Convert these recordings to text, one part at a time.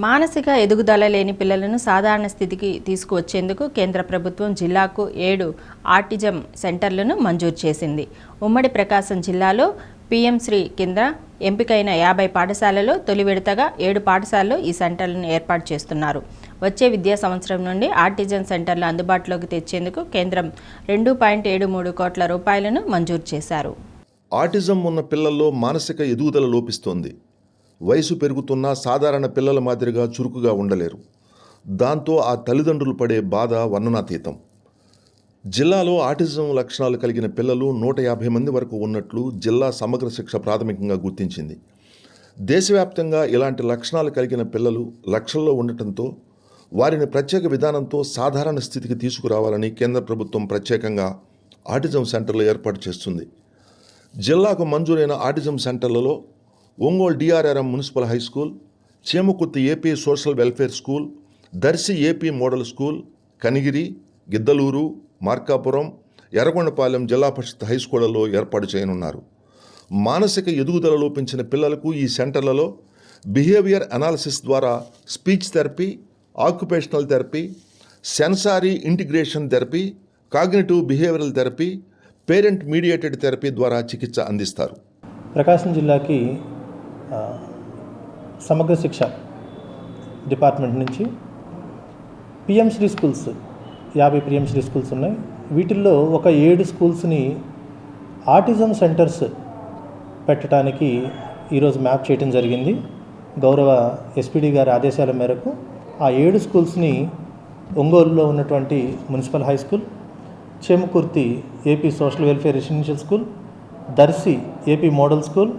మానసిక ఎదుగుదల లేని పిల్లలను సాధారణ స్థితికి తీసుకువచ్చేందుకు కేంద్ర ప్రభుత్వం జిల్లాకు 7 ఆటిజం సెంటర్లను మంజూరు చేసింది. ఉమ్మడి ప్రకాశం జిల్లాలో పీఎం శ్రీ కింద ఎంపికైన 50 పాఠశాలలో తొలి విడతగా 7 పాఠశాలల్లో ఈ సెంటర్లను ఏర్పాటు చేస్తున్నారు. వచ్చే విద్యా సంవత్సరం నుండి ఆటిజం సెంటర్లు అందుబాటులోకి తెచ్చేందుకు కేంద్రం 2.73 కోట్ల రూపాయలను మంజూరు చేశారు. ఆటిజం ఉన్న పిల్లల్లో మానసిక ఎదుగుదల లోపిస్తోంది. వయసు పెరుగుతున్నా సాధారణ పిల్లల మాదిరిగా చురుకుగా ఉండలేరు. దాంతో ఆ తల్లిదండ్రులు పడే బాధ వర్ణనాతీతం. జిల్లాలో ఆటిజం లక్షణాలు కలిగిన పిల్లలు 150 మంది వరకు ఉన్నట్లు జిల్లా సమగ్ర శిక్ష ప్రాథమికంగా గుర్తించింది. దేశవ్యాప్తంగా ఇలాంటి లక్షణాలు కలిగిన పిల్లలు లక్షల్లో ఉండటంతో వారిని ప్రత్యేక విధానంతో సాధారణ స్థితికి తీసుకురావాలని కేంద్ర ప్రభుత్వం ప్రత్యేకంగా ఆటిజం సెంటర్లు ఏర్పాటు చేస్తుంది. జిల్లాకు మంజూరైన ఆటిజం సెంటర్లలో Ongole DRRM municipal high school, Chimakurthi AP social welfare school, Darsi AP model school, Kanigiri, Giddalur, Markapuram, Yerragondapalem Zilla Parishad high స్కూళ్లలో ఏర్పాటు చేయనున్నారు. మానసిక ఎదుగుదల లోపించిన పిల్లలకు ఈ సెంటర్లలో బిహేవియర్ అనాలిసిస్ ద్వారా speech therapy, occupational therapy, sensory integration therapy, cognitive behavioural therapy, parent mediated therapy ద్వారా చికిత్స అందిస్తారు. ప్రకాశం జిల్లాకి సమగ్ర శిక్ష డిపార్ట్మెంట్ నుంచి PM Shri schools 50 PM Shri schools ఉన్నాయి. వీటిల్లో ఒక 7 స్కూల్స్ని ఆటిజం సెంటర్స్ పెట్టడానికి ఈరోజు మ్యాప్ చేయడం జరిగింది. గౌరవ ఎస్పీడీ గారి ఆదేశాల మేరకు ఆ 7 స్కూల్స్ని ఒంగోలులో ఉన్నటువంటి municipal high school, Chimakurthi AP social welfare residential school, Darsi AP model school,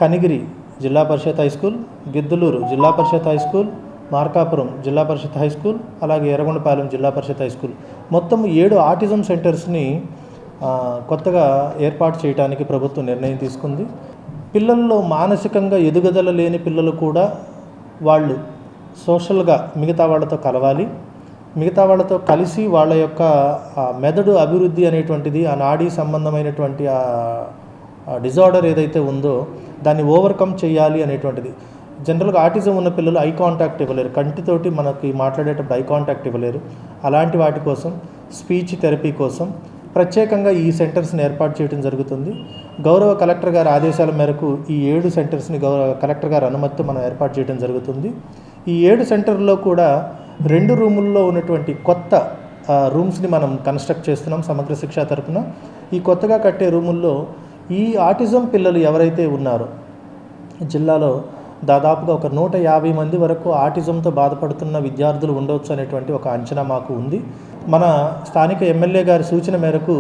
Kanigiri Zilla Parishad high school, Giddalur జిల్లా పరిషత్ హై స్కూల్, మార్కాపురం జిల్లా పరిషత్ హై స్కూల్, అలాగే ఎర్రగొండపాలెం జిల్లా పరిషత్ హై స్కూల్, మొత్తం 7 ఆటిజం సెంటర్స్ని కొత్తగా ఏర్పాటు చేయడానికి ప్రభుత్వం నిర్ణయం తీసుకుంది. పిల్లల్లో మానసికంగా ఎదుగుదల లేని పిల్లలు కూడా వాళ్ళు సోషల్గా మిగతా వాళ్ళతో కలవాలి, మిగతా వాళ్ళతో కలిసి వాళ్ళ యొక్క మెదడు అభివృద్ధి అనేటువంటిది, ఆ నాడీ సంబంధమైనటువంటి ఆ డిజార్డర్ ఏదైతే ఉందో దాన్ని ఓవర్కమ్ చేయాలి అనేటువంటిది. జనరల్గా ఆటిజం ఉన్న పిల్లలు ఐ కాంటాక్ట్ ఇవ్వలేరు, కంటితోటి మనకి మాట్లాడేటప్పుడు ఐ కాంటాక్ట్ ఇవ్వలేరు. అలాంటి వాటి కోసం స్పీచ్ థెరపీ కోసం ప్రత్యేకంగా ఈ సెంటర్స్ని ఏర్పాటు చేయడం జరుగుతుంది. గౌరవ కలెక్టర్ గారి ఆదేశాల మేరకు ఈ 7 సెంటర్స్ని గౌరవ కలెక్టర్ గారి అనుమతితో మనం ఏర్పాటు చేయడం జరుగుతుంది. ఈ 7 సెంటర్లో కూడా 2 రూముల్లో ఉన్నటువంటి కొత్త రూమ్స్ని మనం కన్స్ట్రక్ట్ చేస్తున్నాం సమగ్ర శిక్ష తరపున. ఈ కొత్తగా కట్టే రూముల్లో ఈ ఆటిజం పిల్లలు ఎవరైతే ఉన్నారో జిల్లాలో దాదాపుగా ఒక 150 మంది వరకు ఆటిజంతో బాధపడుతున్న విద్యార్థులు ఉండవచ్చు అనేటువంటి ఒక అంచనా మాకు ఉంది. మన స్థానిక ఎమ్మెల్యే గారి సూచన మేరకు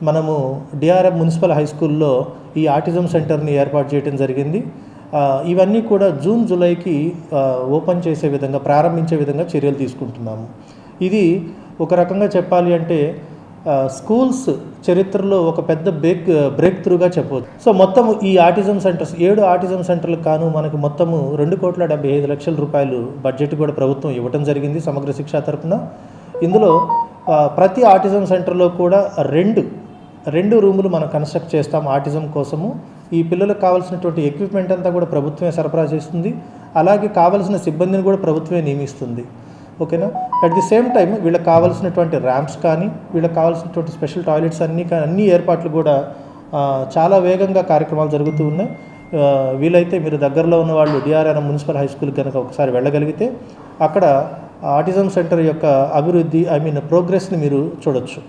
మనము డిఆర్ఎం మున్సిపల్ హై స్కూల్లో ఈ ఆటిజం సెంటర్ని ఏర్పాటు చేయడం జరిగింది. ఇవన్నీ కూడా జూన్ జూలైకి ఓపెన్ చేసే విధంగా, ప్రారంభించే విధంగా చర్యలు తీసుకుంటున్నాము. ఇది ఒక రకంగా చెప్పాలి అంటే స్కూల్స్ చరిత్రలో ఒక పెద్ద బ్రేక్ త్రూగా చెప్పవచ్చు. సో మొత్తం ఈ ఆటిజం సెంటర్స్ 7 ఆటిజం సెంటర్లకు కాను మనకు మొత్తము 2,75,00,000 రూపాయలు బడ్జెట్ కూడా ప్రభుత్వం ఇవ్వడం జరిగింది సమగ్ర శిక్ష తరపున. ఇందులో ప్రతి ఆటిజం సెంటర్లో కూడా రెండు రూములు మనం కన్స్ట్రక్ట్ చేస్తాం ఆటిజం కోసము. ఈ పిల్లలకు కావాల్సినటువంటి ఎక్విప్మెంట్ అంతా కూడా ప్రభుత్వమే సరఫరా చేస్తుంది. అలాగే కావాల్సిన సిబ్బందిని కూడా ప్రభుత్వమే నియమిస్తుంది. ఓకేనా. అట్ ది సేమ్ టైం వీళ్ళకి కావాల్సినటువంటి ర్యాంప్స్ కానీ, వీళ్ళకి కావాల్సినటువంటి స్పెషల్ టాయిలెట్స్ అన్ని ఏర్పాట్లు కూడా చాలా వేగంగా కార్యక్రమాలు జరుగుతూ ఉన్నాయి. వీలైతే మీరు దగ్గరలో ఉన్న వాళ్ళు డిఆర్ఆర్ఎం మున్సిపల్ హై స్కూల్ కనుక ఒకసారి వెళ్ళగలిగితే అక్కడ ఆటిజం సెంటర్ యొక్క అభివృద్ధి ప్రోగ్రెస్ని మీరు చూడొచ్చు.